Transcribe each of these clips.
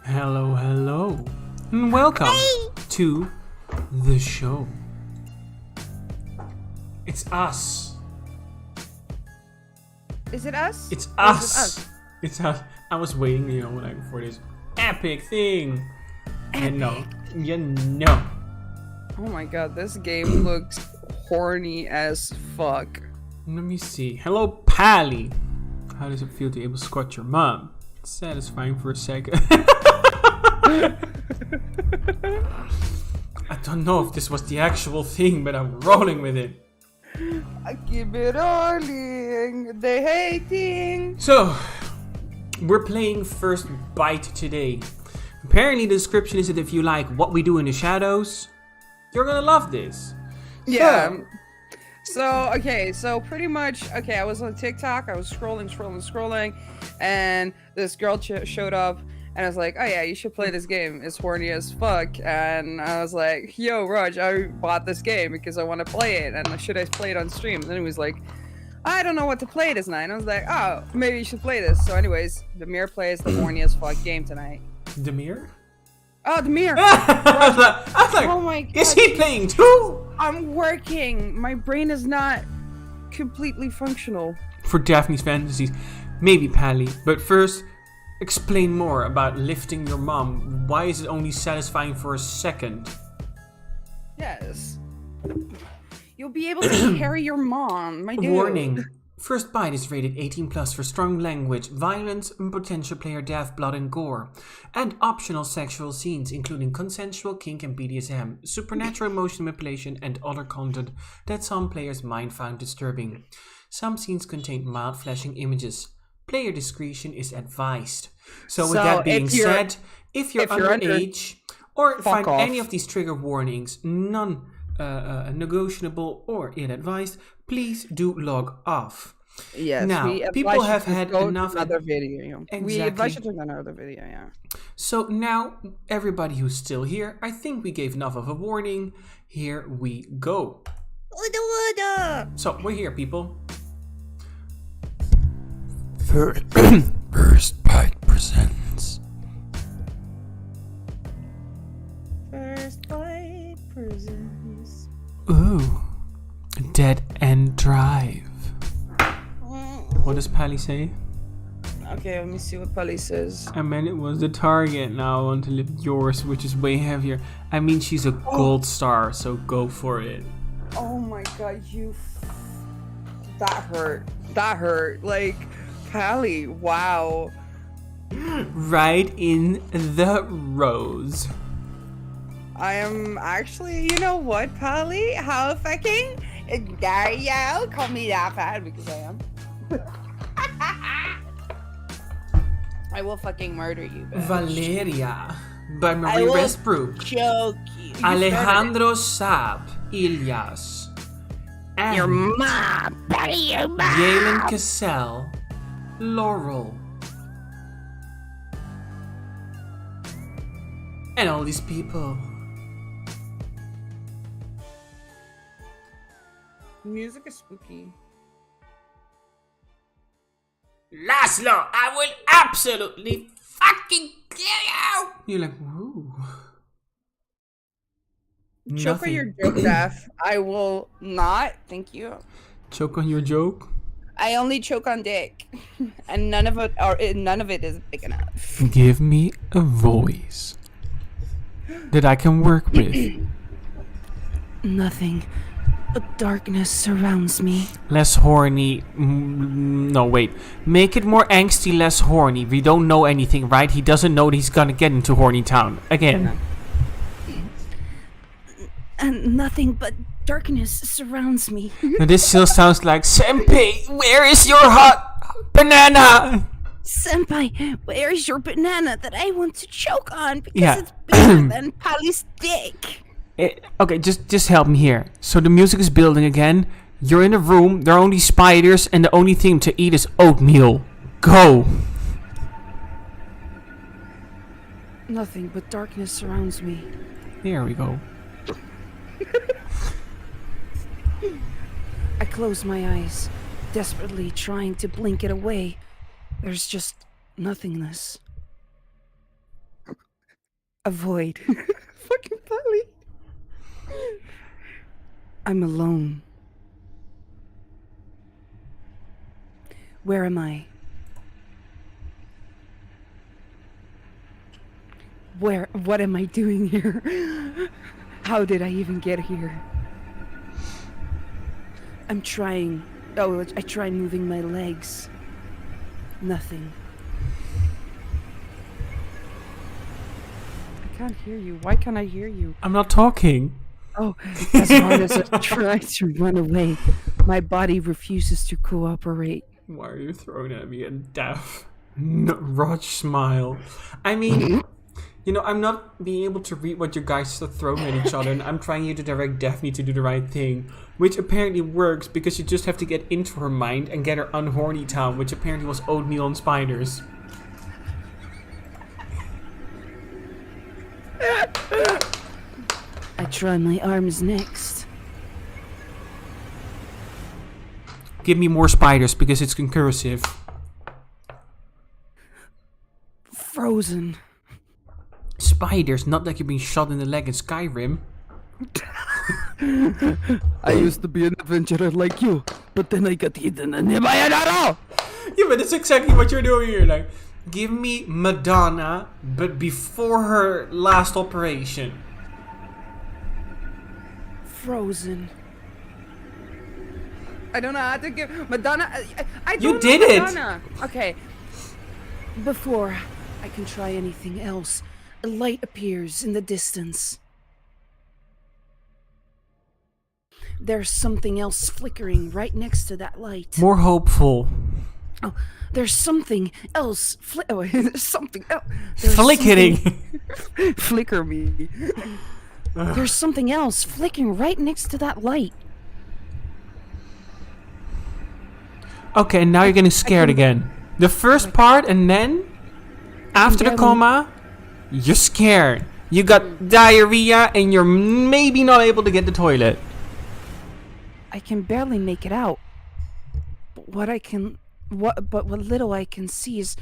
Hello, hello, and welcome to the show. It's us. Is it us? It's Or is us. it us? It's us. I was waiting, like for this epic thing. And no. Oh my god, this game looks horny as fuck. Let me see. Hello, Pally. How does it feel to be able to squat your mom? It's satisfying for a second. I don't know if this was the actual thing, but I'm rolling with it. I keep it rolling, they hating. So, we're playing First Bite today. Apparently the description is that if you like what we do in the shadows, you're gonna love this. Yeah. So pretty much, I was on TikTok, I was scrolling, and this girl showed up, and I was like, oh yeah, you should play this game, it's horny as fuck, and I was like, yo, Raj, I bought this game because I want to play it, and should I play it on stream? And then he was like, I don't know what to play this night, and I was like, oh, maybe you should play this. So anyways, Demir plays the horny as fuck game tonight. Demir? Oh, Demir! I was like, oh my god. Is he playing too? I'm working. My brain is not completely functional. For Daphne's Fantasies, maybe Pally. But first, explain more about lifting your mom. Why is it only satisfying for a second? Yes. You'll be able to carry your mom, my dude. Warning. First Bite is rated 18+ for strong language, violence, and potential player death, blood, and gore. And optional sexual scenes, including consensual kink and BDSM, supernatural emotion manipulation, and other content that some players might find disturbing. Some scenes contain mild flashing images. Player discretion is advised. So with that being said, if you're underage or find any of these trigger warnings non-negotiable or ill-advised, please do log off. Yes. Now, people have had enough. Another video. Exactly. We advise you to do another video. Yeah. So now, everybody who's still here, I think we gave enough of a warning. Here we go. So we're here, people. First Bite presents. First Bite presents. Ooh, Dead End Drive. What does Pally say? Okay, let me see what Pally says. I meant it was the target. Now I want to lift yours, which is way heavier. I mean, she's a gold star, so go for it. Oh my god, that hurt. That hurt. Like, Pally, wow. Right in the rose. I am actually, you know what, Pally? How fucking dare you call me that bad because I am. I will fucking murder you, bitch. Valeria by Marie Westbrook. Choke you. Alejandro Saab, Ilias. And Your mom. Your mom. Jalen Cassell, Laurel. And all these people. Music is spooky. Laszlo, I will absolutely fucking kill you! You're like, whoa. Choke on your joke, Daph. I will not. Thank you. Choke on your joke? I only choke on dick, and none of it is big enough. Give me a voice that I can work with. Nothing but darkness surrounds me. Less horny. No, wait. Make it more angsty, less horny. We don't know anything, right? He doesn't know that he's gonna get into horny town. Again. And nothing but darkness surrounds me. Now this still sounds like, Senpai, where is your hot banana? Senpai, where is your banana that I want to choke on because Yeah. it's bigger than Pally's dick? Okay, just help me here. So the music is building again. You're in a room, there are only spiders, and the only thing to eat is oatmeal. Go! Nothing but darkness surrounds me. There we go. I close my eyes, desperately trying to blink it away. There's just nothingness. Avoid. Fucking Polly. I'm alone. Where am I? What am I doing here? How did I even get here? I'm trying. Oh, I tried moving my legs. Nothing. I can't hear you. Why can't I hear you? I'm not talking. Oh, as hard as I try to run away, my body refuses to cooperate. Why are you throwing at me and deaf? No, Rog smile. I mean, you know, I'm not being able to read what you guys are throwing at each other, and I'm trying you to direct Daphne to do the right thing, which apparently works because you just have to get into her mind and get her unhorny town, which apparently was oatmeal and spiders. I try my arms next. Give me more spiders because it's concursive. Frozen. Spiders, not like you're being shot in the leg in Skyrim. I used to be an adventurer like you, but then I got eaten and by an arrow! Yeah, but that's exactly what you're doing here. Like, give me Madonna, but before her last operation. Frozen. I don't know how to give Madonna. I don't You know did it! Madonna. Okay. Before I can try anything else, a light appears in the distance. There's something else flickering right next to that light. More hopeful. Oh, there's something else. There's something else. There's Flickering. Flicker me. There's something else flicking right next to that light. Okay, now you're getting scared again. The first part, and then after the coma, you're scared. You got diarrhea, and you're maybe not able to get the toilet. I can barely make it out. But what little I can see is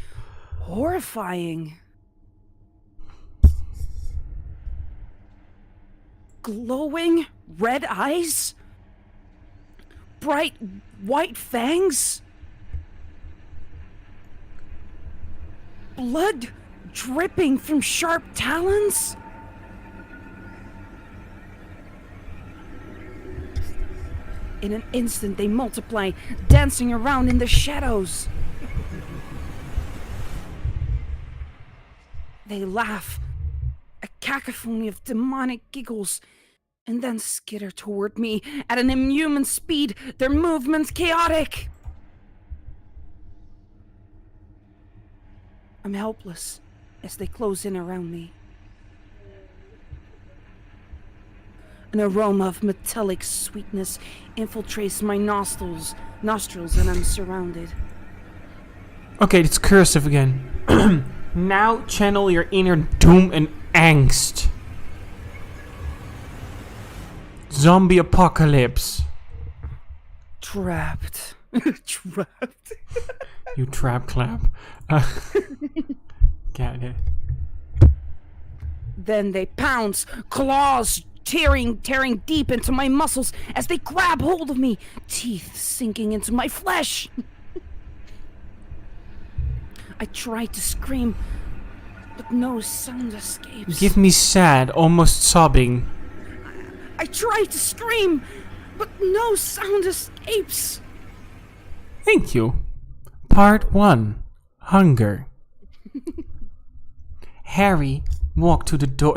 horrifying. Glowing red eyes? Bright white fangs? Blood dripping from sharp talons? In an instant, they multiply, dancing around in the shadows. They laugh, a cacophony of demonic giggles, and then skitter toward me at an inhuman speed, their movements chaotic. I'm helpless as they close in around me. An aroma of metallic sweetness infiltrates my nostrils, and I'm surrounded. Okay, it's cursive again. Now channel your inner doom and angst. Zombie apocalypse. Trapped. Trapped. You trap clap. Got it. Then they pounce, claws tearing deep into my muscles as they grab hold of me, teeth sinking into my flesh. I try to scream, but no sound escapes. Give me sad, almost sobbing. I try to scream, but no sound escapes. Thank you. Part 1. Hunger. Harry walked to the door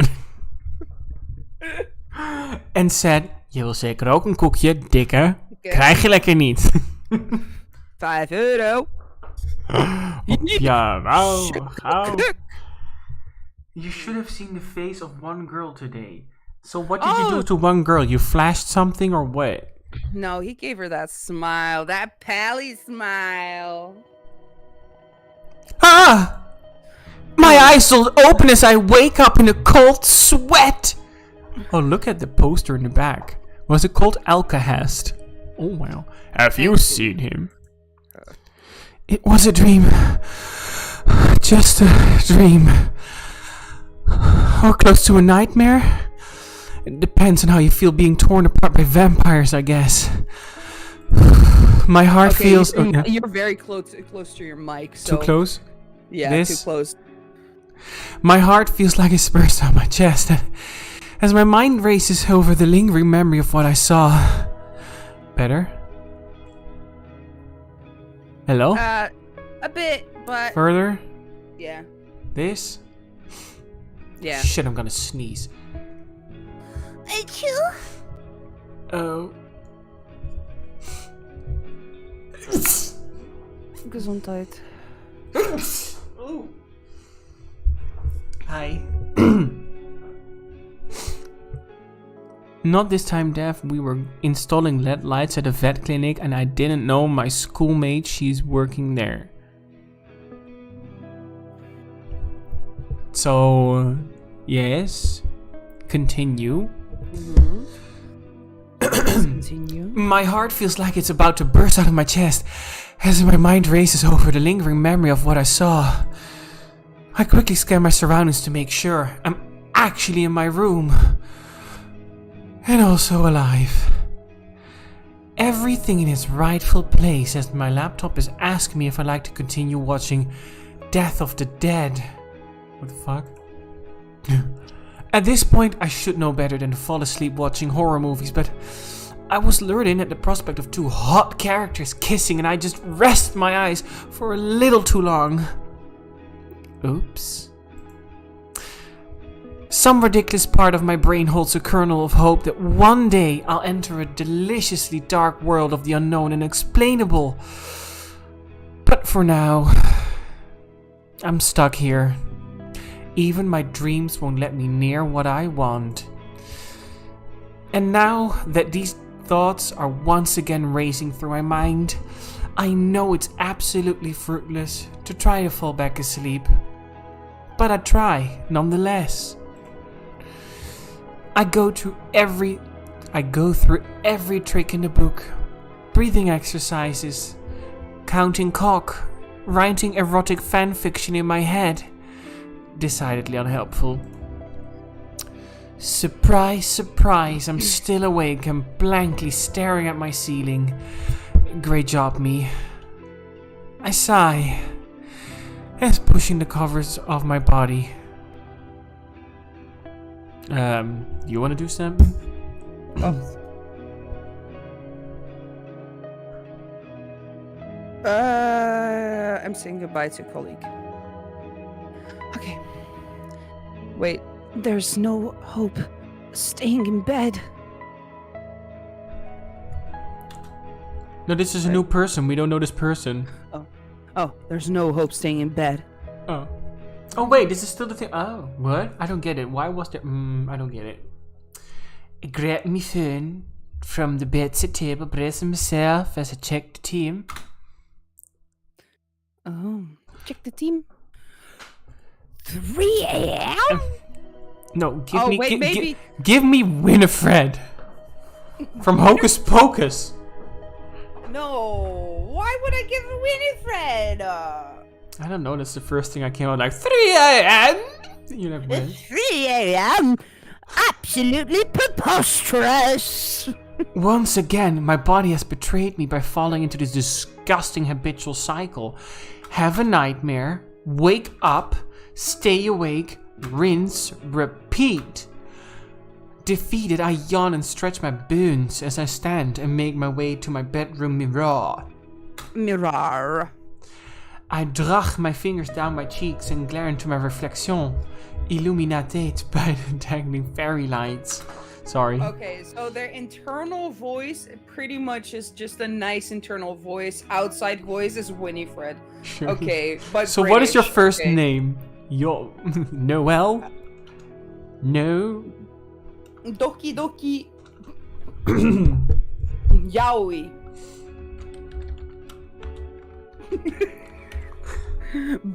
and said, je wil zeker ook een koekje, dikke. Krijg je lekker niet. €5. Ja, wauw, gauw. You should have seen the face of one girl today. So what did you do to one girl? You flashed something or what? No, he gave her that smile, that pally smile. Ah! My eyes will open as I wake up in a cold sweat. Oh, look at the poster in the back. Was it called Alcahest? Oh, wow. Have you seen him? It was a dream. Just a dream. Or close to a nightmare? It depends on how you feel being torn apart by vampires, I guess. My heart feels... You're very close to your mic, so... Too close? Yeah, This? too close. My heart feels like it bursts out my chest as my mind races over the lingering memory of what I saw. Better? Hello? A bit, but... Further? Yeah. This? Yeah. Shit, I'm gonna sneeze. Achoo! Oh. Gesundheit. Hi. Not this time, Dev. We were installing LED lights at a vet clinic and I didn't know my schoolmate, she's working there. So, yes. Continue. Continue. My heart feels like it's about to burst out of my chest as my mind races over the lingering memory of what I saw. I quickly scan my surroundings to make sure I'm actually in my room. And also alive. Everything in its rightful place as my laptop is asking me if I'd like to continue watching Death of the Dead. What the fuck? At this point, I should know better than to fall asleep watching horror movies, but I was lured in at the prospect of two hot characters kissing and I just rested my eyes for a little too long. Oops. Some ridiculous part of my brain holds a kernel of hope that one day I'll enter a deliciously dark world of the unknown and unexplainable. But for now, I'm stuck here. Even my dreams won't let me near what I want. And now that these thoughts are once again racing through my mind, I know it's absolutely fruitless to try to fall back asleep. But I try, nonetheless. I go through every trick in the book. Breathing exercises, counting cock, writing erotic fanfiction in my head. Decidedly unhelpful. Surprise, surprise, I'm still awake and blankly staring at my ceiling. Great job, me. I sigh as pushing the covers of my body. You wanna do something? I'm saying goodbye to a colleague. Okay. Wait. There's no hope staying in bed. No, this is a new person. We don't know this person. Oh, there's no hope staying in bed. Oh. Oh, wait, this is still the thing. Oh, what? I don't get it. Why was there... I don't get it. I grabbed my phone from the bedside table, bracing myself as I checked the team. Oh, check the team. 3 a.m.? No, give Oh, me... wait, maybe... give me Winifred from Hocus Pocus. No, why would I give Winifred? I don't know, that's the first thing I came out like, 3 a.m.? You never mind. 3 a.m.? Absolutely preposterous! Once again, my body has betrayed me by falling into this disgusting habitual cycle. Have a nightmare, wake up, stay awake, rinse, repeat. Defeated, I yawn and stretch my bones as I stand and make my way to my bedroom mirror. Mirror. I drag my fingers down my cheeks and glare into my reflection, illuminated by the dangling fairy lights. Sorry. Okay, so their internal voice pretty much is just a nice internal voice. Outside voice is Winifred. Sure. Okay, but So what is your British, first okay. name? Yo, Noel? No. Doki Doki. Yaoi.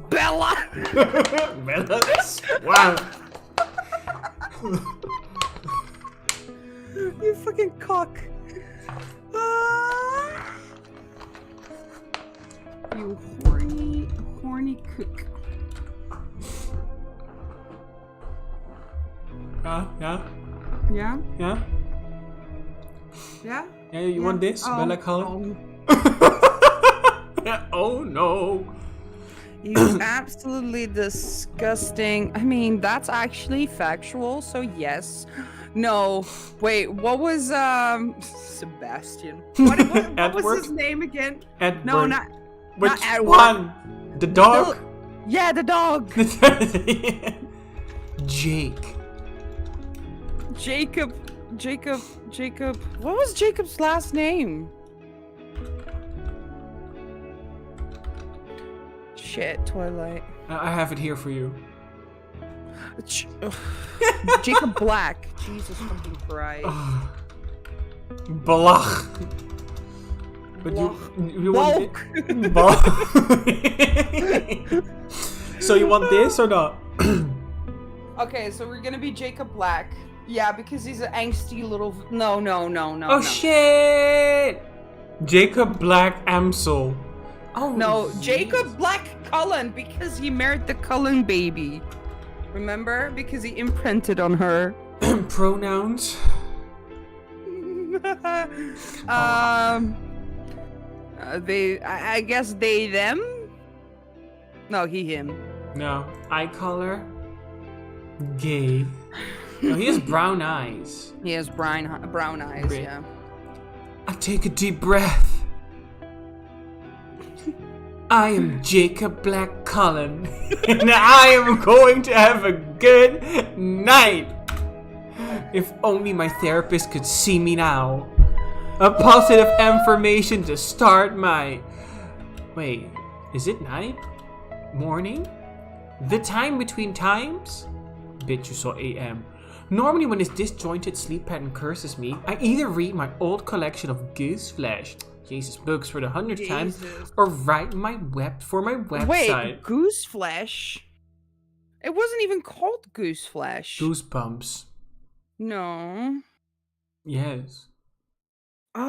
Bella. Wow. You fucking cock. You horny cook. Yeah. Yeah? Yeah. Yeah? Yeah. You want this, Bella Cullen? Oh no. You absolutely disgusting. I mean, that's actually factual, so yes. No, wait, what was Sebastian? What was his name again? Edward. No, not Which Edward. one? The dog? Yeah, the dog. Jake. Jacob. What was Jacob's last name? Shit, Twilight. I have it here for you. Jacob Black. Jesus fucking Christ. Balach. But you want it? So you want this or not? Okay, so we're gonna be Jacob Black. Yeah, because he's an angsty little. No. Oh shit! Jacob Black Amsel. Oh no, Jacob Black Cullen because he married the Cullen baby. Remember? Because he imprinted on her. Pronouns. I guess they them. No, he him. No, eye color. Gay. No, he has brown eyes. He has brown eyes. Great. Yeah. I take a deep breath. I am Jacob Black Cullen, and I am going to have a good night. If only my therapist could see me now. A positive information to start my... Wait, is it night? Morning? The time between times? Bitch, you saw AM. Normally when this disjointed sleep pattern curses me, I either read my old collection of Goose Flesh, Jesus, books for the 100th time, or write my website. Wait, Goose Flesh? It wasn't even called Goose Flesh. Goosebumps. No. Yes. Oh.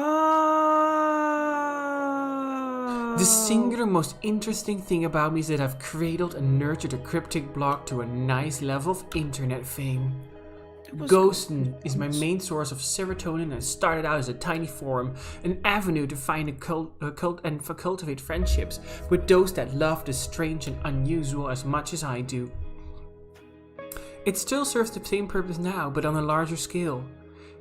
The singular most interesting thing about me is that I've cradled and nurtured a cryptic blog to a nice level of internet fame. Ghostin is my main source of serotonin, and started out as a tiny forum, an avenue to find a cult and cultivate friendships with those that love the strange and unusual as much as I do. It still serves the same purpose now, but on a larger scale.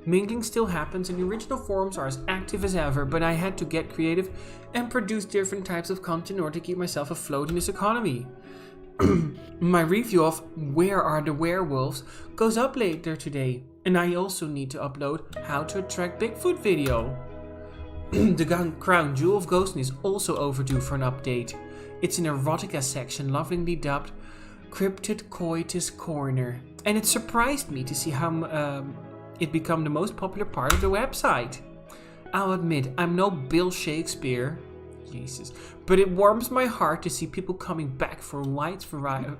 Mingling still happens and the original forums are as active as ever, but I had to get creative and produce different types of content in order to keep myself afloat in this economy. My review of Where Are the Werewolves goes up later today, and I also need to upload How to Attract Bigfoot video. The crown jewel of Ghostin is also overdue for an update. It's an erotica section lovingly dubbed Cryptid Coitus Corner, and it surprised me to see how it become the most popular part of the website. I'll admit, I'm no Bill Shakespeare, Jesus, but it warms my heart to see people coming back for a wide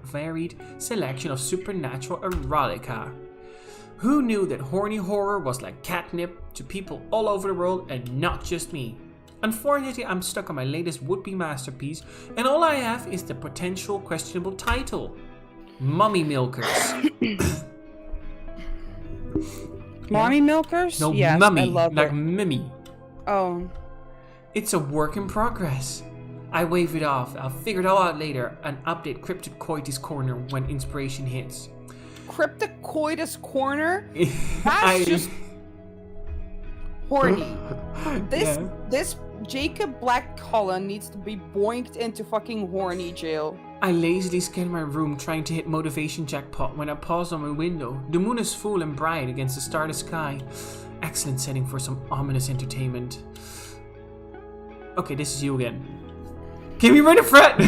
varied selection of supernatural erotica. Who knew that horny horror was like catnip to people all over the world and not just me? Unfortunately, I'm stuck on my latest would-be masterpiece, and all I have is the potential questionable title, Mummy Milkers. Mommy Milkers? No, yes, mummy, I love like it. mimmy. Oh. It's a work in progress. I wave it off. I'll figure it all out later and update Cryptid Coitus Corner when inspiration hits. Cryptid Coitus Corner? That's just horny. This Jacob Black Cullen needs to be boinked into fucking horny jail. I lazily scan my room trying to hit motivation jackpot when I pause on my window. The moon is full and bright against the starless sky. Excellent setting for some ominous entertainment. Okay, this is you again. Give me rid of fret!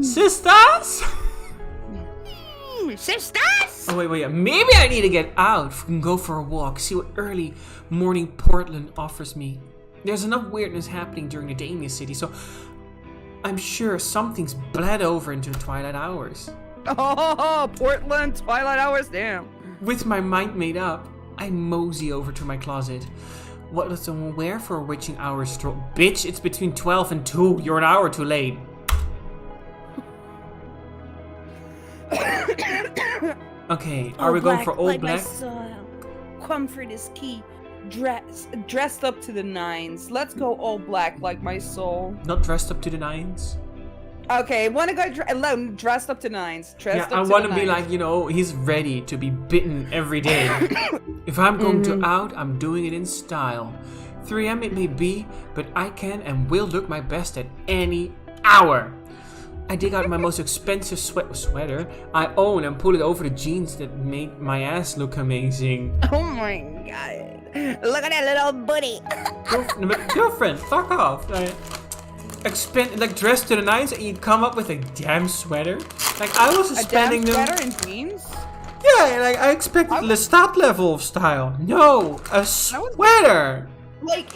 Sisters? Sisters? Oh wait, maybe I need to get out and go for a walk, see what early morning Portland offers me. There's enough weirdness happening during the day in this city, so I'm sure something's bled over into the twilight hours. Oh, Portland, twilight hours, damn. With my mind made up, I mosey over to my closet. What does someone wear for a witching hour stroll? Bitch, it's between 12 and 2. You're an hour too late. Okay, are we going for all like black? My soil. Comfort is key. Dressed up to the nines. Let's go all black like my soul. Not dressed up to the nines? Okay, wanna go dressed up to nines. Dressed Yeah, I up to want the to be nines. like, you know, he's ready to be bitten every day. If I'm going to out, I'm doing it in style. 3M it may be, but I can and will look my best at any hour. I dig out my most expensive sweater I own and pull it over the jeans that make my ass look amazing. Oh my god. Look at that little booty. Girlfriend, fuck off. Like dressed to the nines and you come up with a damn sweater? Like I was A damn spending them. sweater and jeans? Yeah, like I expected Lestat level of style. No, a sweater. Like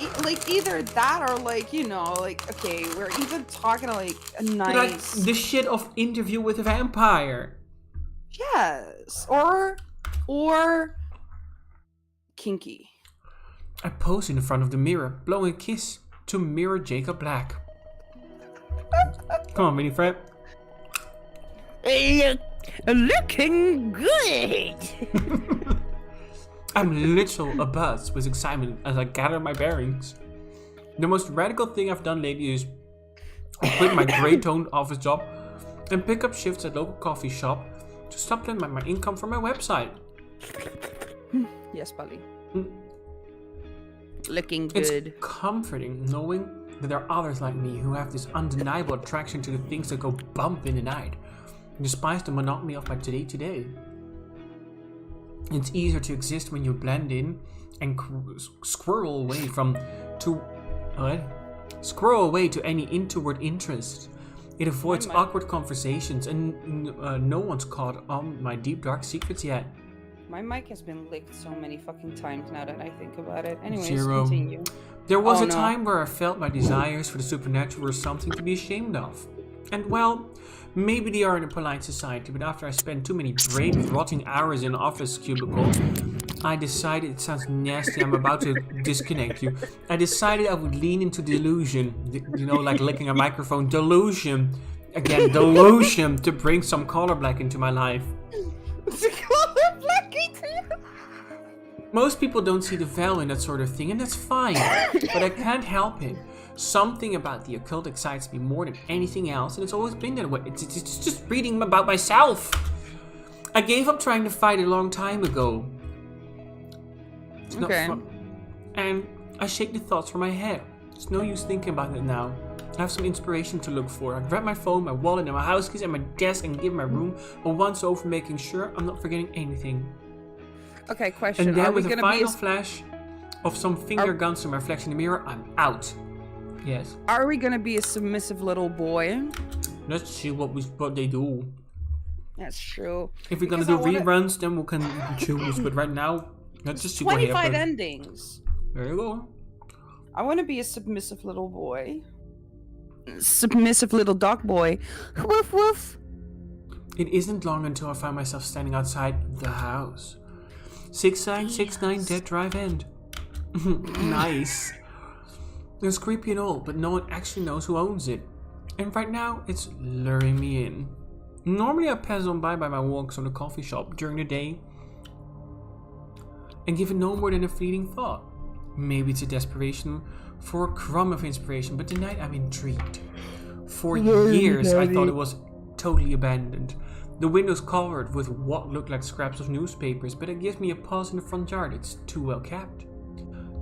either that or like, you know, like, okay, we're even talking like a nice... Like the shit of Interview with a Vampire. Yes, or kinky. I pose in front of the mirror, blowing a kiss to mirror Jacob Black. Come on, mini Fred. Looking good. I'm literal abuzz with excitement as I gather my bearings. The most radical thing I've done lately is quit my grey-toned office job and pick up shifts at local coffee shop to supplement my income from my website. Yes, buddy. Looking It's good. comforting knowing that there are others like me who have this undeniable attraction to the things that go bump in the night, despite the monotony of my day-to-day. It's easier to exist when you blend in and squirrel away to any introvert interest. It avoids awkward conversations and no one's caught on my deep dark secrets yet. My mic has been licked so many fucking times now that I think about it. Anyways, 0. continue. There was Oh, a no. time where I felt my desires for the supernatural were something to be ashamed of. And well, maybe they are in a polite society, but after I spent too many brain-rotting hours in an office cubicle, I decided, it sounds nasty, I'm about to disconnect you. I decided I would lean into delusion, you know, like licking a microphone, delusion. Again, delusion to bring some color black into my life. Most people don't see the value in that sort of thing, and that's fine, but I can't help it. Something about the occult excites me more than anything else, and it's always been that way. It's just reading about myself. I gave up trying to fight a long time ago. It's not Okay. fun. And I shake the thoughts from my head. There's no use thinking about it now. I have some inspiration to look for. I grab my phone, my wallet, and my house keys, and my desk, and give my room a once over, making sure I'm not forgetting anything. Okay, question. And then Are we with a gonna final be flash of some finger guns to my reflection in the mirror, I'm out. Yes. are we gonna be a submissive little boy? Let's see what they do. That's true. If we're gonna Because do I wanna- reruns, then we can choose. But right now, let's just see what 25 happens. endings. There you go. I want to be a submissive little boy. Submissive little dog boy. Woof woof. It isn't long until I find myself standing outside the house. 6969 Dead Drive End. Nice. It's creepy and all, but no one actually knows who owns it. And right now, it's luring me in. Normally I pass on by my walks on the coffee shop during the day and give it no more than a fleeting thought. Maybe it's a desperation for a crumb of inspiration, but tonight I'm intrigued. For years I thought it was totally abandoned. The windows covered with what looked like scraps of newspapers, but it gives me a pause in the front yard. It's too well kept.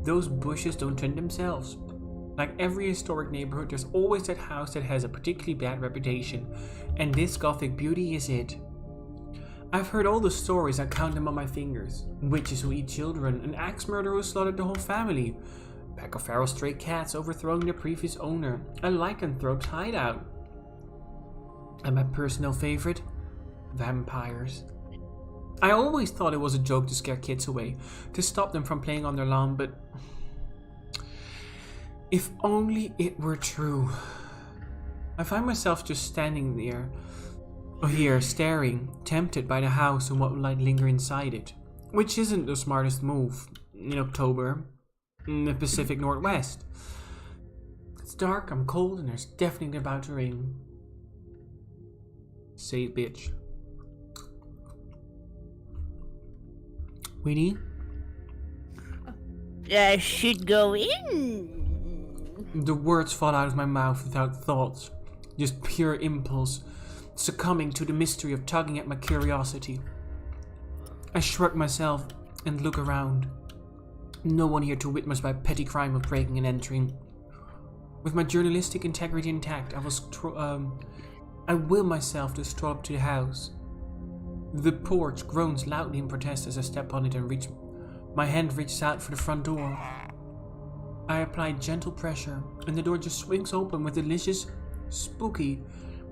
Those bushes don't tend themselves. Like every historic neighborhood, there's always that house that has a particularly bad reputation, and this gothic beauty is it. I've heard all the stories, I count them on my fingers. Witches who eat children, an axe murderer who slaughtered the whole family, a pack of feral stray cats overthrowing their previous owner, a lycanthrope's hideout. And my personal favorite? Vampires. I always thought it was a joke to scare kids away, to stop them from playing on their lawn, but if only it were true. I find myself just standing here staring, tempted by the house and what might linger inside it, which isn't the smartest move in October in the Pacific Northwest. It's dark, I'm cold, and there's definitely about to rain. Say it, bitch. Winnie? I should go in. The words fall out of my mouth without thoughts, just pure impulse, succumbing to the mystery of tugging at my curiosity. I shrug myself and look around. No one here to witness my petty crime of breaking and entering. With my journalistic integrity intact, I will myself to stroll up to the house. The porch groans loudly in protest as I step on it and my hand reaches out for the front door. I apply gentle pressure, and the door just swings open with a delicious, spooky,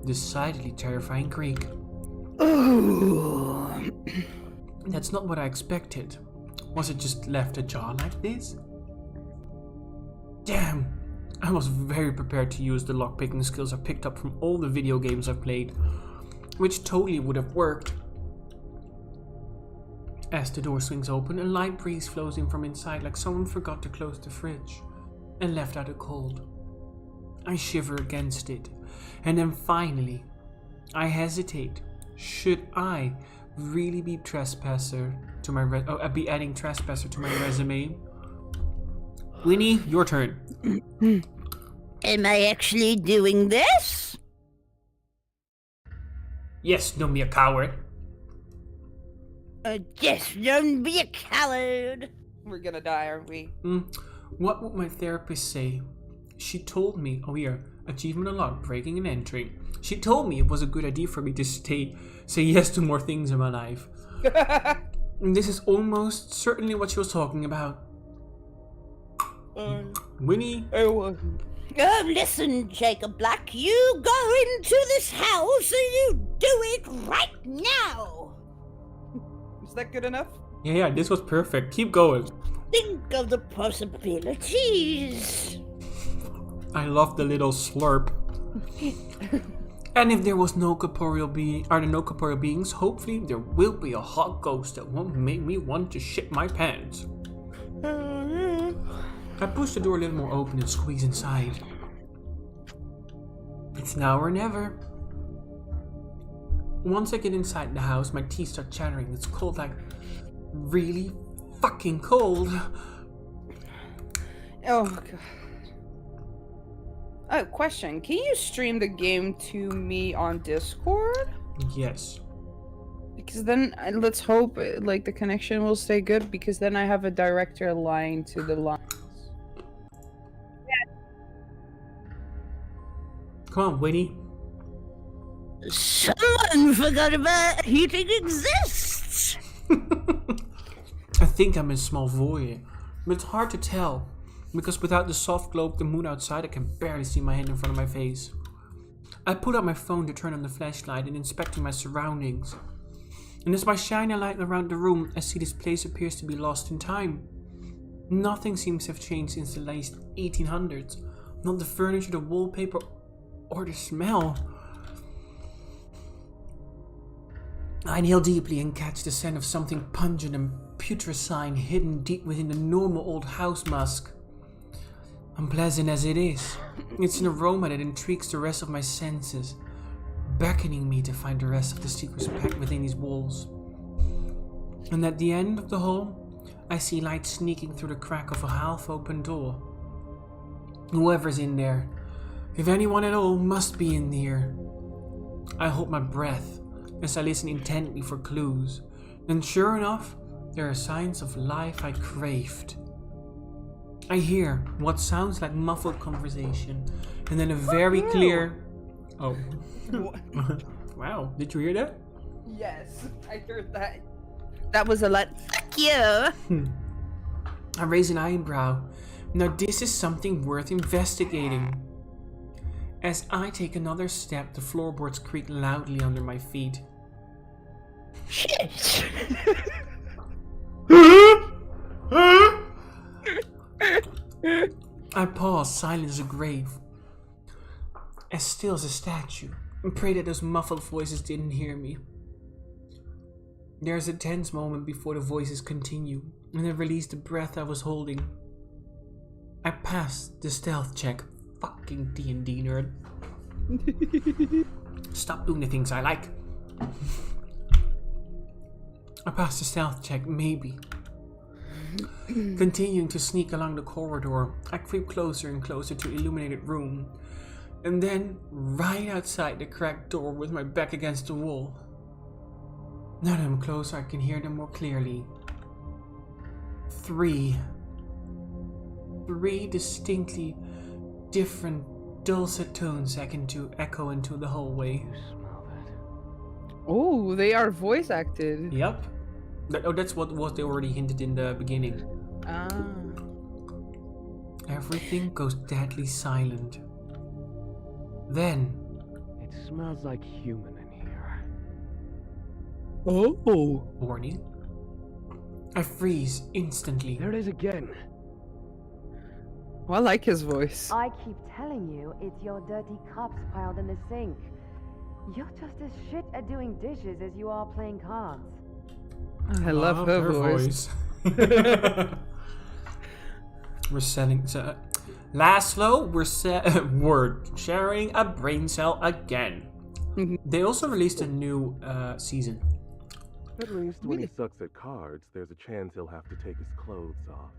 decidedly terrifying creak. Ooh. That's not what I expected. Was it just left ajar like this? Damn! I was very prepared to use the lockpicking skills I picked up from all the video games I've played, which totally would have worked. As the door swings open, a light breeze flows in from inside like someone forgot to close the fridge and left out a cold. I shiver against it, and then finally, I hesitate. Should I really be trespasser to my be adding trespasser to my resume? Winnie, your turn. Am I actually doing this? Yes, don't be a coward. Just don't be a coward. We're gonna die, aren't we? What would my therapist say? She told me, oh here, achievement unlocked, breaking and entering. She told me it was a good idea for me to say yes to more things in my life. And this is almost certainly what she was talking about. Winnie? Oh, Listen, Jacob Black, you go into this house and you do it right now. is that good enough? Yeah, this was perfect. Keep going. Think of the possibilities. I love the little slurp. And if there was no corporeal beings, hopefully there will be a hot ghost that won't make me want to shit my pants. I push the door a little more open and squeeze inside. It's now or never. Once I get inside the house, my teeth start chattering. It's cold, like really fucking cold. Oh god. Oh, question. Can you stream the game to me on Discord? Yes. Because then let's hope like the connection will stay good, because then I have a director line to the lines. Come on, Winnie. Someone forgot about heating exists. I think I'm in small void, but it's hard to tell, because without the soft glow of the moon outside, I can barely see my hand in front of my face. I pull out my phone to turn on the flashlight and inspecting my surroundings. And as I shine a light around the room, I see this place appears to be lost in time. Nothing seems to have changed since the late 1800s. Not the furniture, the wallpaper, or the smell. I inhale deeply and catch the scent of something pungent and putrescine hidden deep within the normal old house musk. Unpleasant as it is, it's an aroma that intrigues the rest of my senses, beckoning me to find the rest of the secrets packed within these walls. And at the end of the hall, I see light sneaking through the crack of a half-open door. Whoever's in there, if anyone at all, must be in here. I hold my breath as I listen intently for clues, and sure enough, there are signs of life I craved. I hear what sounds like muffled conversation, and then a very clear... Oh. Wow, did you hear that? Yes, I heard that. That was a lot. Fuck you. I raise an eyebrow. Now this is something worth investigating. As I take another step, the floorboards creak loudly under my feet. Shit. I pause, silent as a grave, as still as a statue, and pray that those muffled voices didn't hear me. There's a tense moment before the voices continue, and I release the breath I was holding. I pass the stealth check. Fucking D&D nerd. Stop doing the things I like. I pass the stealth check, maybe. Continuing to sneak along the corridor, I creep closer and closer to illuminated room. And then, right outside the cracked door with my back against the wall. Now that I'm closer, I can hear them more clearly. Three distinctly different dulcet tones echo into the hallway. Oh, they are voice acted. Yep. That's what they already hinted in the beginning. Ah. Everything goes deadly silent. Then... It smells like human in here. Oh. Warning. I freeze instantly. There it is again. Well, I like his voice. I keep telling you, it's your dirty cups piled in the sink. You're just as shit at doing dishes as you are playing cards. I love her voice. We're selling... Laszlo, we're sharing a brain cell again. They also released a new season. At least when he sucks at cards, there's a chance he'll have to take his clothes off.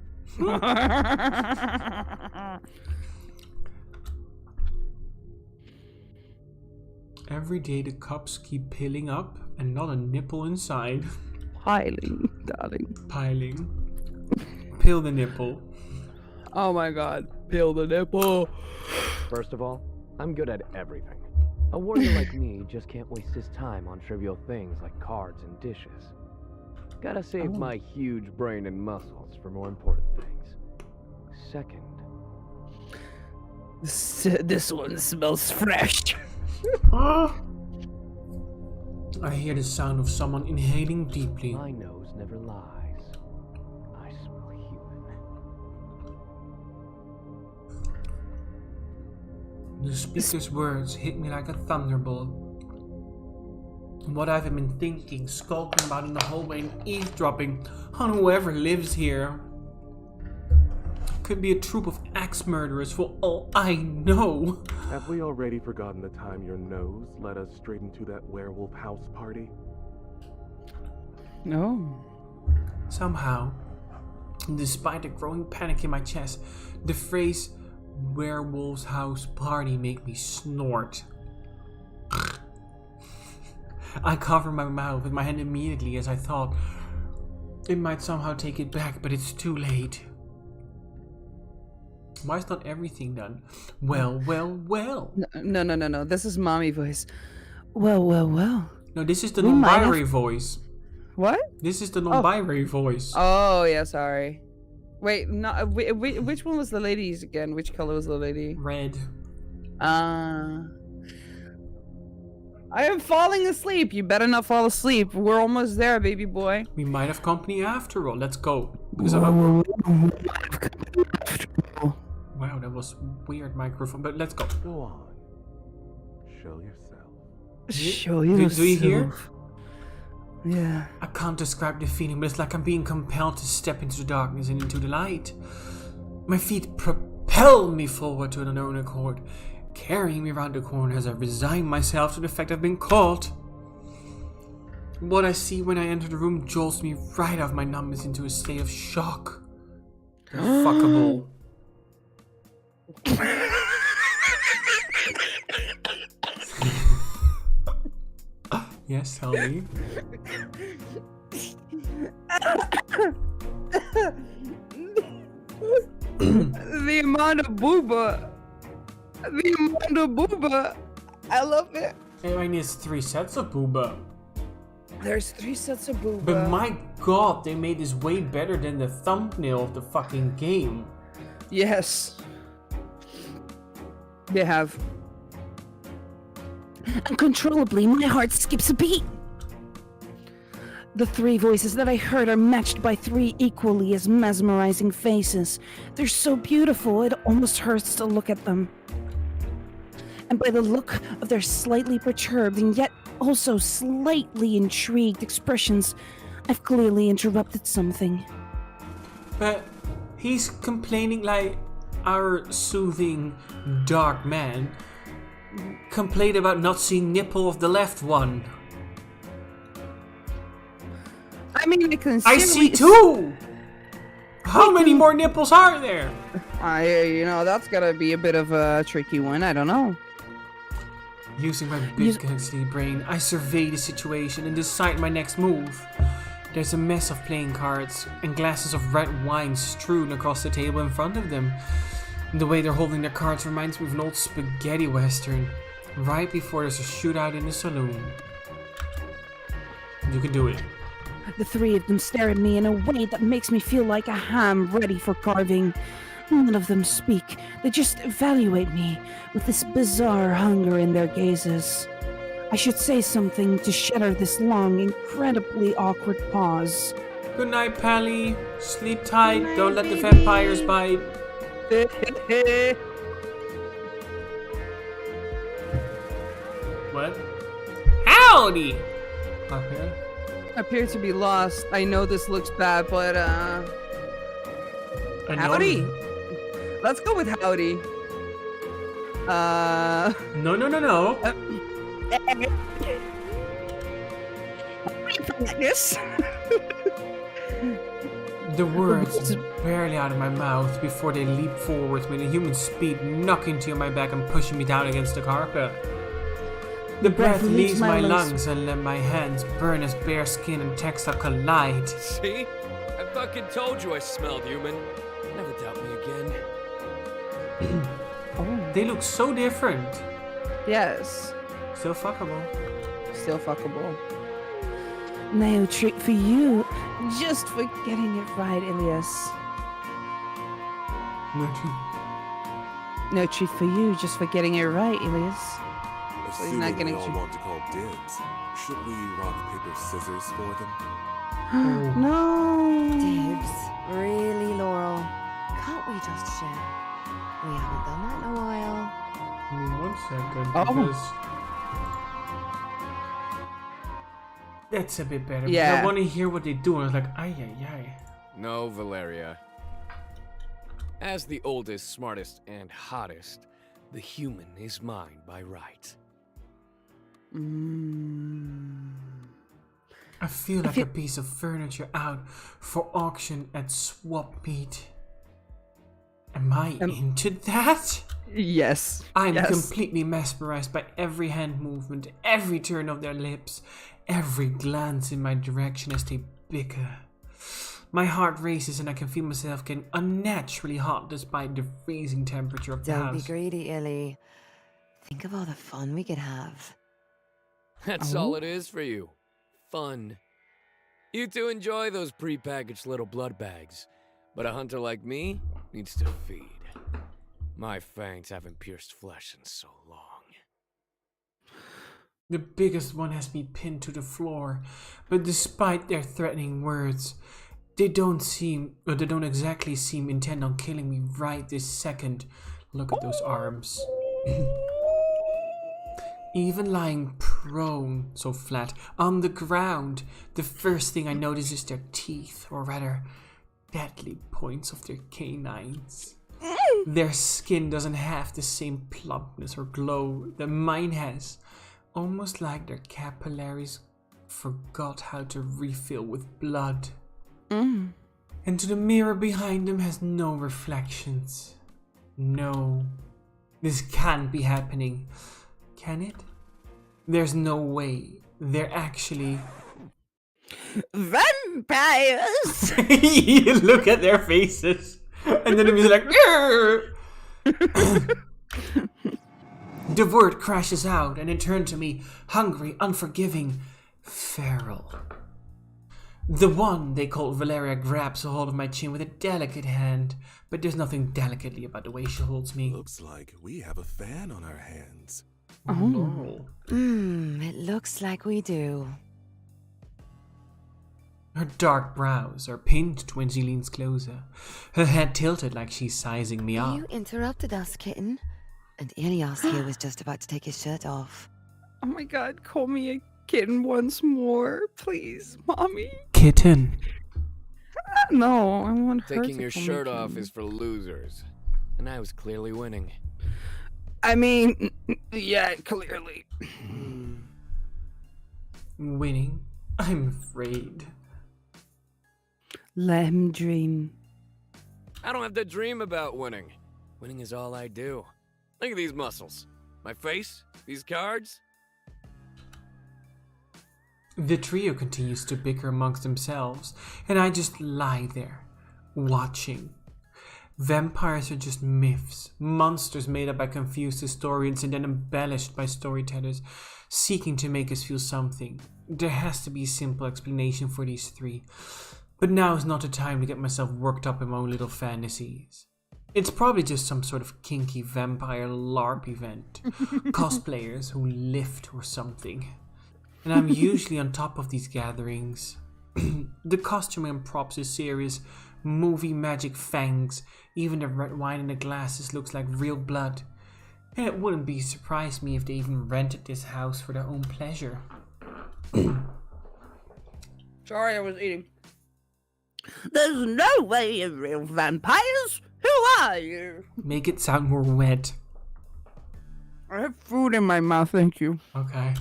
Every day the cups keep piling up and not a nipple inside. Piling, darling. Piling. Peel the nipple. Oh my god. Peel the nipple. First of all, I'm good at everything. A warrior like me just can't waste his time on trivial things like cards and dishes. Gotta save my huge brain and muscles for more important things. Second... This one smells fresh. I hear the sound of someone inhaling deeply. My nose never lies. I smell human. The speaker's words hit me like a thunderbolt. What I've been thinking, skulking about in the hallway and eavesdropping on whoever lives here. Could be a troop of axe murderers for all I know. Have we already forgotten the time your nose led us straight into that werewolf house party? No. Somehow, despite the growing panic in my chest, the phrase werewolf's house party made me snort. I covered my mouth with my hand immediately as I thought it might somehow take it back, but it's too late. Why is not everything done? Well. No. This is mommy voice. Well. No, this is the We might non-binary voice. What? This is the non-binary voice. Oh, yeah, sorry. Wait, no, which one was the ladies again? Which color was the lady? Red. I am falling asleep. You better not fall asleep. We're almost there, baby boy. We might have company after all. Let's go. Because wow, that was weird microphone, but let's go. Go on. Show yourself. Show Do yourself. you hear? Yeah. I can't describe the feeling, but it's like I'm being compelled to step into the darkness and into the light. My feet propel me forward to an unknown accord, carrying me around the corner as I resign myself to the fact I've been caught. What I see when I enter the room jolts me right off my numbness into a state of shock. They're fuckable. Yes, tell me. The amount of booba. I love it. I mean, it's 3 sets of booba. There's 3 sets of booba. But my god, they made this way better than the thumbnail of the fucking game. Yes. They have. Uncontrollably, my heart skips a beat. The 3 voices that I heard are matched by 3 equally as mesmerizing faces. They're so beautiful, it almost hurts to look at them. And by the look of their slightly perturbed and yet also slightly intrigued expressions, I've clearly interrupted something. But he's complaining like our soothing dark man complained about not seeing nipple of the left one. I mean, I see 2! How many more nipples are there? That's gotta be a bit of a tricky one. I don't know. Using my big ghostly brain, I survey the situation and decide my next move. There's a mess of playing cards and glasses of red wine strewn across the table in front of them. The way they're holding their cards reminds me of an old spaghetti western, right before there's a shootout in the saloon. You can do it. The three of them stare at me in a way that makes me feel like a ham ready for carving. None of them speak. They just evaluate me with this bizarre hunger in their gazes. I should say something to shatter this long, incredibly awkward pause. Good night, Pally. Sleep tight. Don't let the vampires bite. What? Howdy! Okay. Appear to be lost. I know this looks bad, but howdy. Let's go with howdy. No. Yes. The words barely out of my mouth before they leap forward with a human speed, knocking to my back and pushing me down against the carpet. The breath leaves my lungs and let my hands burn as bare skin and textile collide. See? I fucking told you I smelled human. Never doubt me again. They look so different. Yes. Still fuckable. Still fuckable. No treat for you, just for getting it right, Ilias. No treat for you, just for getting it right, Ilias. So he's not Assuming getting we all you. want to call dibs, should we rock, paper, scissors for them? No. Dibs. Really, Laurel? Can't we just share? We haven't done that in a while. Give me 1 second, Oh. because that's a bit better. Yeah. I want to hear what they do, and I was like, ay. No, Valeria. As the oldest, smartest, and hottest, the human is mine by right. I feel like a piece of furniture out for auction at Swap Meet. Am I into that? Yes. I'm yes. completely mesmerized by every hand movement, every turn of their lips, every glance in my direction as they bicker. My heart races and I can feel myself getting unnaturally hot despite the freezing temperature of the Don't be house. greedy, Illy. Think of all the fun we could have. That's all it is for you. Fun. You two enjoy those pre-packaged little blood bags, but a hunter like me needs to feed. My fangs haven't pierced flesh in so long. The biggest one has me pinned to the floor, but despite their threatening words, they don't exactly seem intent on killing me right this second. Look at those arms. Even lying prone, so flat, on the ground, the first thing I notice is their teeth, or rather, deadly points of their canines. Their skin doesn't have the same plumpness or glow that mine has, almost like their capillaries forgot how to refill with blood. And to the mirror behind them has no reflections. No, this can't be happening. Can it? There's no way. They're actually Vampires! You look at their faces, and then it was like, the word crashes out, and it turned to me, hungry, unforgiving, feral. The one they called Valeria grabs a hold of my chin with a delicate hand, but there's nothing delicately about the way she holds me. Looks like we have a fan on our hands. Laurel. It looks like we do. Her dark brows are pinned when she leans closer, her head tilted like she's sizing me up. You interrupted us, kitten. And Ilias here was just about to take his shirt off. Oh my god, call me a kitten once more, please, mommy. Kitten. No, I want her Taking to your call me shirt off kitten. is for losers. And I was clearly winning. I mean, yeah, clearly. Winning? I'm afraid. Let him dream. I don't have to dream about winning. Winning is all I do. Look at these muscles. My face, these cards. The trio continues to bicker amongst themselves, and I just lie there, watching. Vampires are just myths, monsters made up by confused historians and then embellished by storytellers, seeking to make us feel something. There has to be a simple explanation for these three, but now is not the time to get myself worked up in my own little fantasies. It's probably just some sort of kinky vampire LARP event, cosplayers who lift or something. And I'm usually on top of these gatherings. The costume and props is serious, movie magic fangs, even the red wine in the glasses looks like real blood. And it wouldn't be surprised me if they even rented this house for their own pleasure. Sorry, I was eating. There's no way you're real vampires. Who are you? Make it sound more wet. I have food in my mouth, thank you. Okay.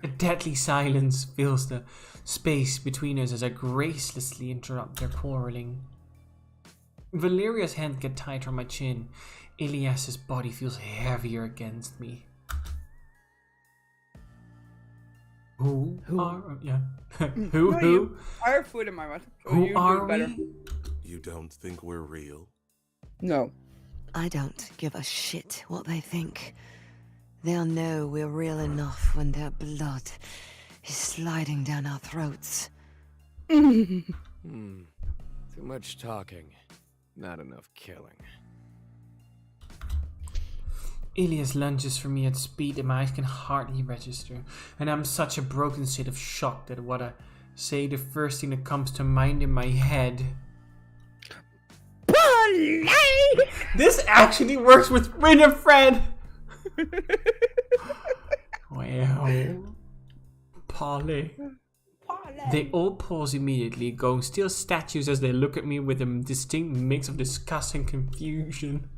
A deadly silence fills the space between us as I gracelessly interrupt their quarreling. Valeria's hand gets tighter on my chin. Ilias's body feels heavier against me. Who? Are... Yeah. Who? I have food in my mouth. So Who you are do better. we? You don't think we're real? No. I don't give a shit what they think. They'll know we're real enough when their blood is sliding down our throats. Too much talking, not enough killing. Ilias lunges for me at speed that my eyes can hardly register, and I'm such a broken state of shock that what I say, the first thing that comes to mind in my head. This actually works with Winifred! Wow. Polly. They all pause immediately, going still statues as they look at me with a distinct mix of disgust and confusion.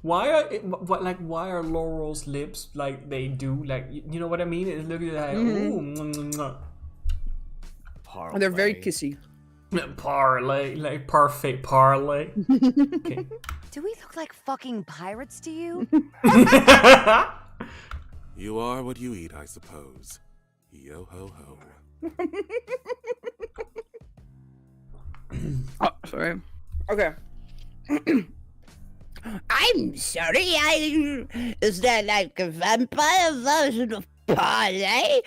Why are Laurel's lips like they do? Like, you know what I mean? It looks like, ooh. They're very kissy. Parlay, like parfait parlay. Okay. Do we look like fucking pirates to you? You are what you eat, I suppose. Yo ho ho. Oh, sorry. Okay. I'm sorry, is that like a vampire version of parlay?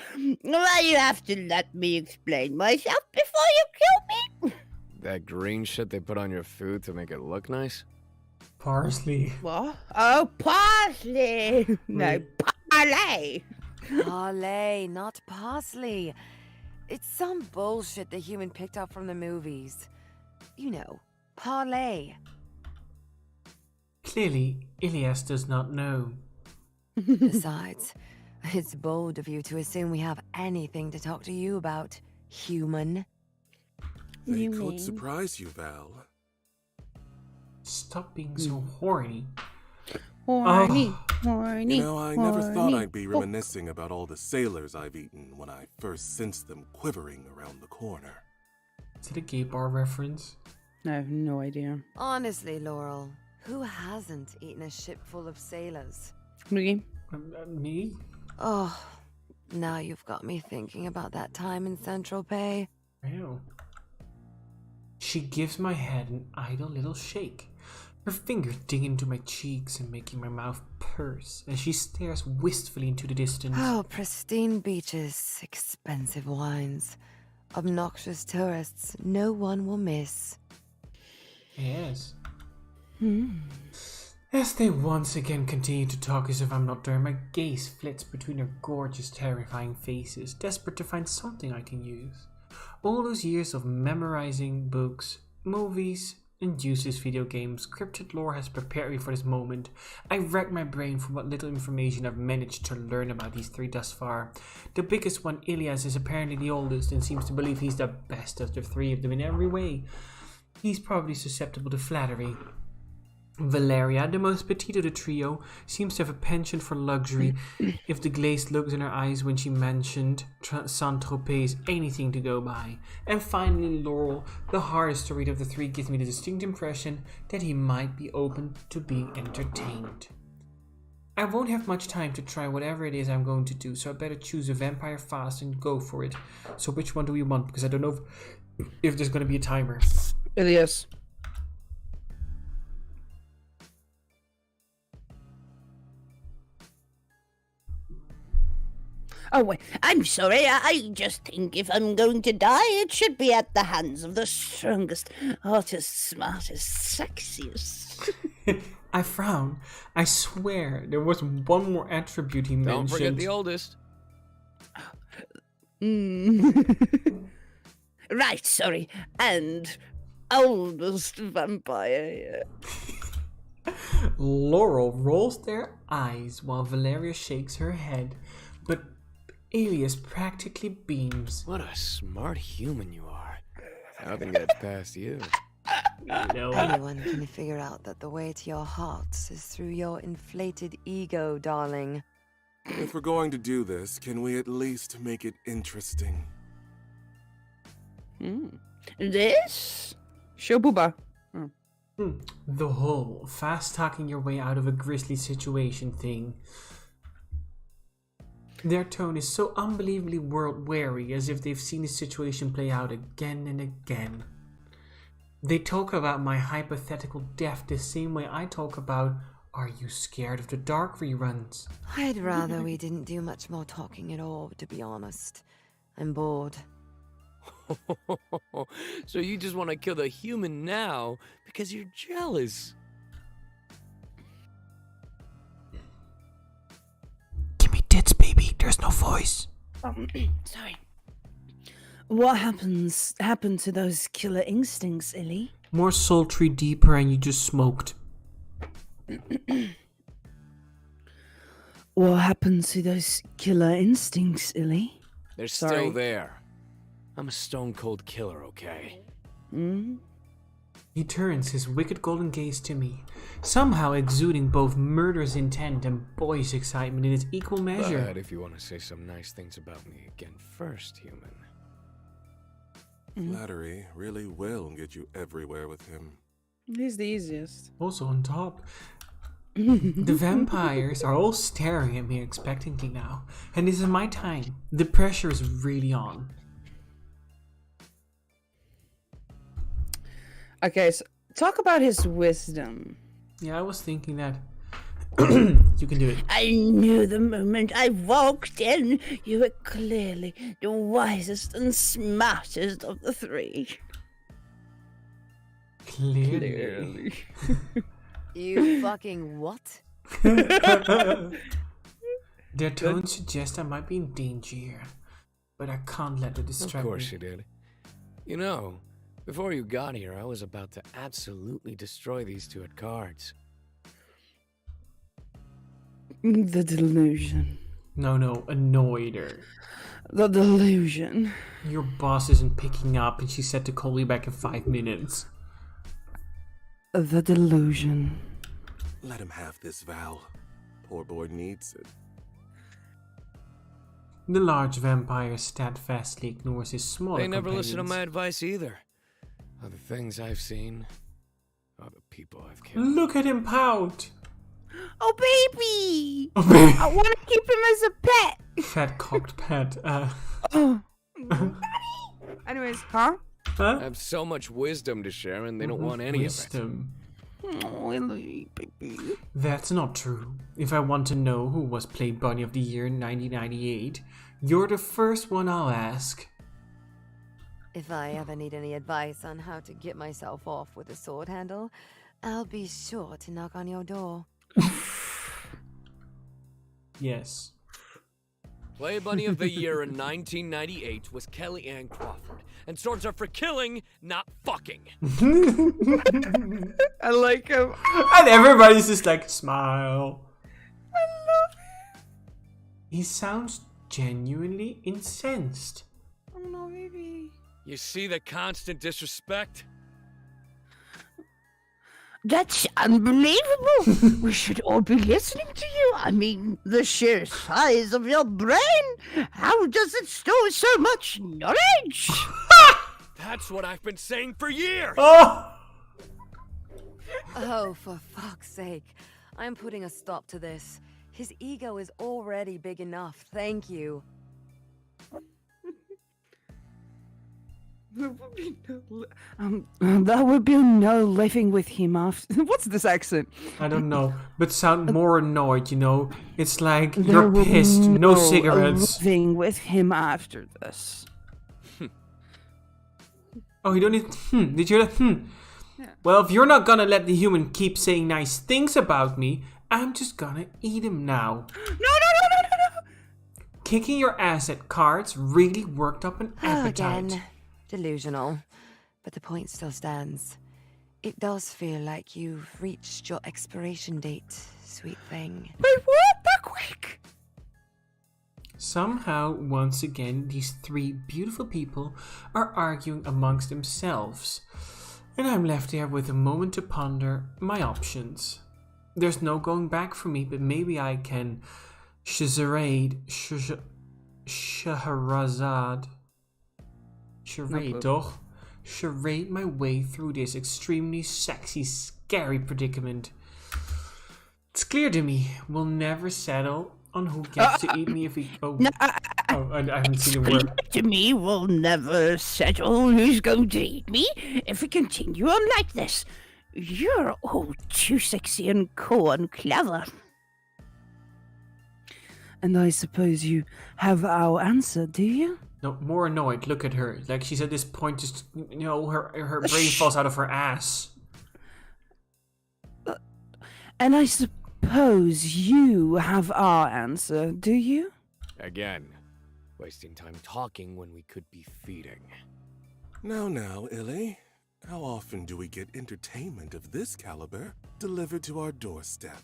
Well, you have to let me explain myself before you kill me. That green shit they put on your food to make it look nice? Parsley. What? Oh, parsley. No, parlay. Parlay, not parsley. It's some bullshit the human picked up from the movies. You know, parlay. Clearly, Ilias does not know. Besides, it's bold of you to assume we have anything to talk to you about, human. They could surprise you, Val. Stop being so horny. Horny, Oh. horny. You know, I never thought horny. I'd be reminiscing about all the sailors I've eaten when I first sensed them quivering around the corner. Is it a gay bar reference? I have no idea. Honestly, Laurel, who hasn't eaten a ship full of sailors? Me? Me? Oh, now you've got me thinking about that time in Central Pay. Wow. She gives my head an idle little shake, her fingers digging into my cheeks and making my mouth purse as she stares wistfully into the distance. Oh, pristine beaches, expensive wines, obnoxious tourists no one will miss. Yes. As they once again continue to talk as if I'm not there, my gaze flits between their gorgeous, terrifying faces, desperate to find something I can use. All those years of memorizing books, movies, and useless video games, cryptid lore has prepared me for this moment. I racked my brain for what little information I've managed to learn about these three thus far. The biggest one, Ilias, is apparently the oldest and seems to believe he's the best of the three of them in every way. He's probably susceptible to flattery. Valeria, the most petite of the trio, seems to have a penchant for luxury. If the glazed looks in her eyes when she mentioned Saint-Tropez is anything to go by. And finally, Laurel, the hardest to read of the three, gives me the distinct impression that he might be open to being entertained. I won't have much time to try whatever it is I'm going to do, so I better choose a vampire fast and go for it. So which one do we want? Because I don't know if there's going to be a timer. Ilias. Oh, wait, I'm sorry. I just think if I'm going to die, it should be at the hands of the strongest, hottest, smartest, sexiest. I frown. I swear there was one more attribute he mentioned. Don't forget the oldest. Right, sorry. And oldest vampire. Laurel rolls their eyes while Valeria shakes her head, but Alias practically beams. What a smart human you are. Nothing gets past you. Anyone can figure out that the way to your hearts is through your inflated ego, darling. If we're going to do this, can we at least make it interesting? This? Show booba. The whole fast talking your way out of a grisly situation thing. Their tone is so unbelievably world-weary, as if they've seen the situation play out again and again. They talk about my hypothetical death the same way I talk about Are You Scared of the Dark reruns. I'd rather we didn't do much more talking at all, to be honest. I'm bored. So you just want to kill the human now because you're jealous. Give me tits, baby. There's no voice. Sorry. What happened to those killer instincts, Illy? More sultry, deeper, and you just smoked. What happened to those killer instincts, Illy? They're Sorry. still there. I'm a stone cold killer, okay? He turns his wicked golden gaze to me, somehow exuding both murderous intent and boyish excitement in its equal measure. But if you want to say some nice things about me again first, human. Flattery really will get you everywhere with him. He's the easiest. Also on top, the vampires are all staring at me expectantly now, and this is my time. The pressure is really on. Okay, so talk about his wisdom. Yeah, I was thinking that. You can do it. I knew the moment I walked in, you were clearly the wisest and smartest of the three. Clearly. You fucking what? Their tone suggests I might be in danger, but I can't let it distract me. Of course you did. You know, before you got here, I was about to absolutely destroy these two at cards. The delusion. No, annoyed her. The delusion. Your boss isn't picking up and she said to call you back in 5 minutes. The delusion. Let him have this, Val. Poor boy needs it. The large vampire steadfastly ignores his smaller They never listen to companions. my advice either. Of the things I've seen, of the people I've killed. Look at him pout! Oh, baby! Oh, baby. I want to keep him as a pet. Fat cocked pet. Anyways, huh? Huh? I have so much wisdom to share and they don't want any Wisdom. Oh, Illy, baby. That's not true. If I want to know who was played Bunny of the Year in 1998, you're the first one I'll ask. If I ever need any advice on how to get myself off with a sword handle, I'll be sure to knock on your door. Yes. Play Bunny of the Year in 1998 was Kelly Ann Crawford. And swords are for killing, not fucking. I like him. And everybody's just like, smile. I love him. He sounds genuinely incensed. Oh no, baby. You see the constant disrespect? That's unbelievable. We should all be listening to you. I mean, the sheer size of your brain. How does it store so much knowledge? That's what I've been saying for years! Oh! Oh, for fuck's sake. I'm putting a stop to this. His ego is already big enough. Thank you. There would be no living with him after. What's this accent? I don't know, but sound more annoyed, you know? It's like There you're will be pissed, no cigarettes. living with him after this. Oh, you don't need... Did you... Yeah. Well, if you're not gonna let the human keep saying nice things about me, I'm just gonna eat him now. No! Kicking your ass at cards really worked up an appetite. Again. Delusional. But the point still stands. It does feel like you've reached your expiration date, sweet thing. Wait, what? That quick? Somehow, once again, these three beautiful people are arguing amongst themselves. And I'm left there with a moment to ponder my options. There's no going back for me, but maybe I can Scheherazade. Charade, toch? Charade my way through this extremely sexy, scary predicament. It's clear to me we'll never settle on who gets to eat me if we... Oh, I haven't seen the word. To me, we'll never settle who's going to eat me if we continue on like this. You're all too sexy and cool and clever. And I suppose you have our answer, do you? No, more annoyed. Look at her. Like she's at this point, just her brain falls out of her ass. And I suppose you have our answer, do you? Again, wasting time talking when we could be feeding. Now, Illy. How often do we get entertainment of this caliber delivered to our doorstep?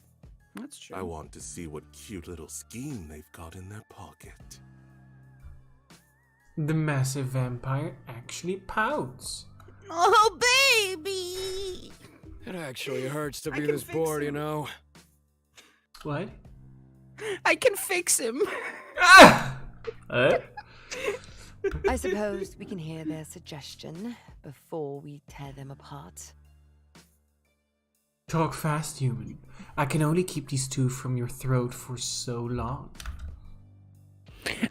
That's true. I want to see what cute little scheme they've got in their pocket. The massive vampire actually pouts. Oh, baby! It actually hurts to I be can this fix bored, him. you know? What? I can fix him. Ah! I suppose we can hear their suggestion before we tear them apart. Talk fast, human. I can only keep these two from your throat for so long.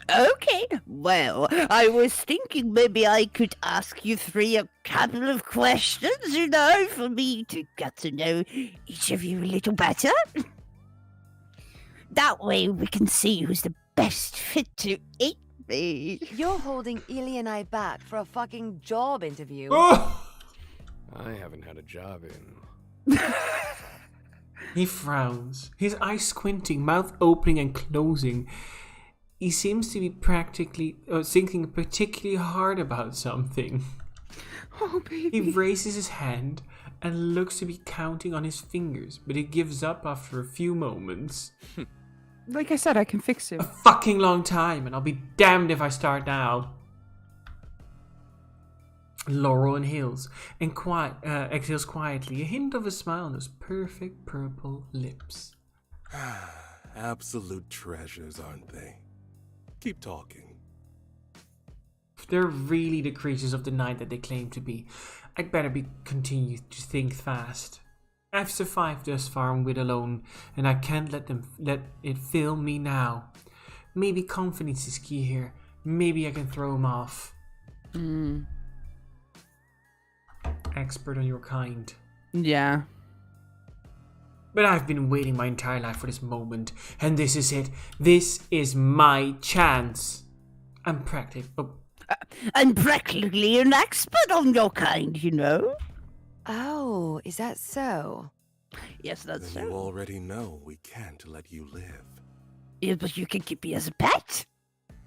Okay, well, I was thinking maybe I could ask you three a couple of questions, you know, for me to get to know each of you a little better. That way we can see who's the best fit to eat me. You're holding Ely and I back for a fucking job interview. Oh! I haven't had a job in... He frowns, his eyes squinting, mouth opening and closing. He seems to be thinking particularly hard about something. Oh, baby. He raises his hand and looks to be counting on his fingers, but he gives up after a few moments. Like I said, I can fix him. A fucking long time, and I'll be damned if I start now. Laurel inhales and exhales quietly, a hint of a smile on those perfect purple lips. Absolute treasures, aren't they? Keep talking. If they're really the creatures of the night that they claim to be, I'd better continue to think fast. I've survived thus far on Wit alone, and I can't let it fill me now. Maybe confidence is key here. Maybe I can throw him off. Expert on your kind. Yeah. But I've been waiting my entire life for this moment, and this is it. This is my chance. I'm practically an expert on your kind, you know. Oh, is that so? Yes, that's Then you so. already know we can't let you live. Yeah, but you can keep me as a pet.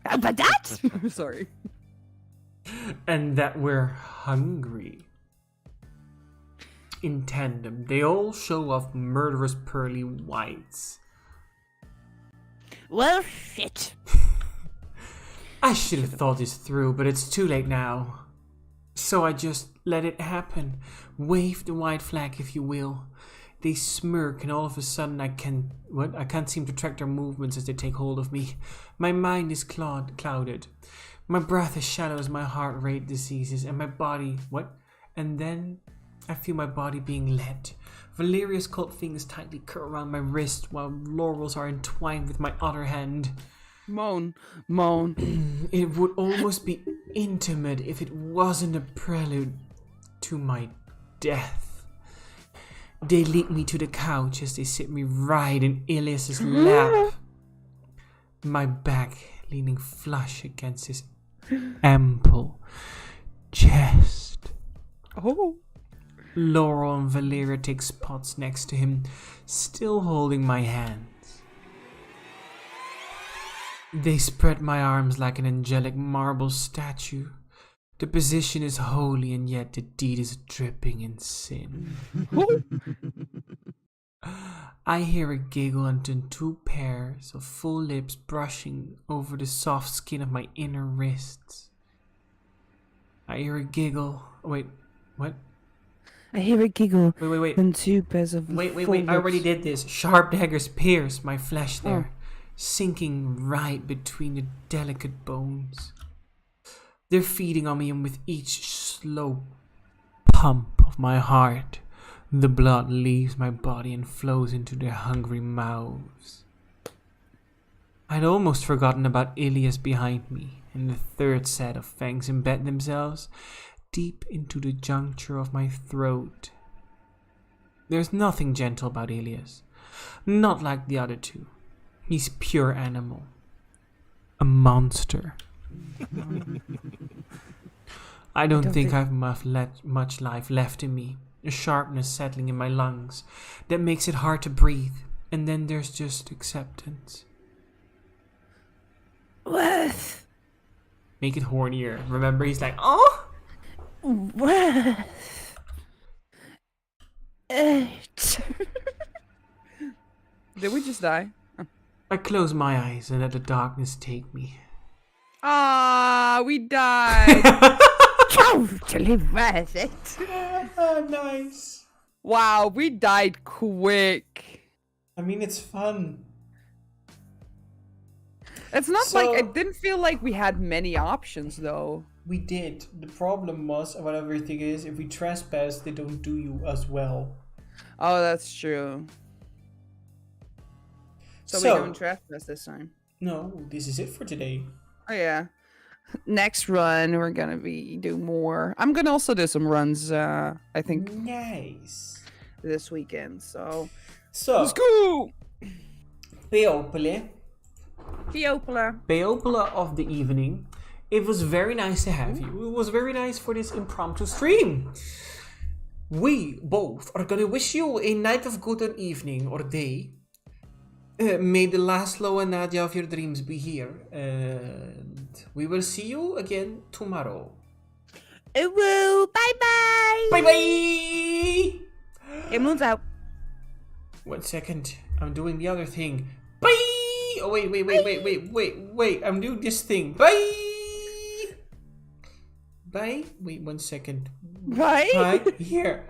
How about that? Sorry. And that we're hungry. In tandem, they all show off murderous pearly whites. Well, shit. I should have thought this through, but it's too late now. So I just let it happen. Wave the white flag, if you will. They smirk, and all of a sudden I can't seem to track their movements as they take hold of me. My mind is clouded. My breath is shallow as my heart rate diseases, and my body... And then I feel my body being led. Valeria's cold fingers tightly curl around my wrist, while Laurel's are entwined with my other hand. Moan. It would almost be intimate if it wasn't a prelude to my death. They lead me to the couch as they sit me right in Ilias's lap. My back leaning flush against his ample chest. Oh. Laurel and Valeria take spots next to him, still holding my hands. They spread my arms like an angelic marble statue. The position is holy, and yet the deed is dripping in sin. I hear a giggle and then two pairs of full lips brushing over the soft skin of my inner wrists. I hear a giggle. Wait, what? I hear a giggle. Wait. And two pairs of Wait. full I already lips. did this. Sharp daggers pierce my flesh there, sinking right between the delicate bones. They're feeding on me, and with each slow pump of my heart, the blood leaves my body and flows into their hungry mouths. I'd almost forgotten about Ilias behind me, and the third set of fangs embed themselves deep into the juncture of my throat. There's nothing gentle about Ilias, not like the other two. He's pure animal, a monster. I don't think I've much life left in me. A sharpness settling in my lungs that makes it hard to breathe. And then there's just acceptance. Worth. Make it hornier. Remember, he's like, oh! Worth. It. Did we just die? I close my eyes and let the darkness take me. Ah, we died. Totally worth it. Nice. Wow, we died quick. I mean, it's fun. It's not So- like, it didn't feel like we had many options though. We did. The problem was, what everything is, if we trespass, they don't do you as well. Oh, that's true. So we haven't trespassed this time. No, this is it for today. Oh yeah. Next run, we're gonna do more. I'm gonna also do some runs, I think, Nice. this weekend. So So, let's go! Peopele Peopela. of the evening. It was very nice to have you. It was very nice for this impromptu stream. We both are gonna wish you a night of good and evening or day. May the last Lo and Nadia of your dreams be here. And we will see you again tomorrow. Woo! Bye bye! Bye bye! Moon's out. 1 second. I'm doing the other thing. Bye! Oh, wait. I'm doing this thing. Bye! Bye? Wait 1 second. Bye? Bye? Here.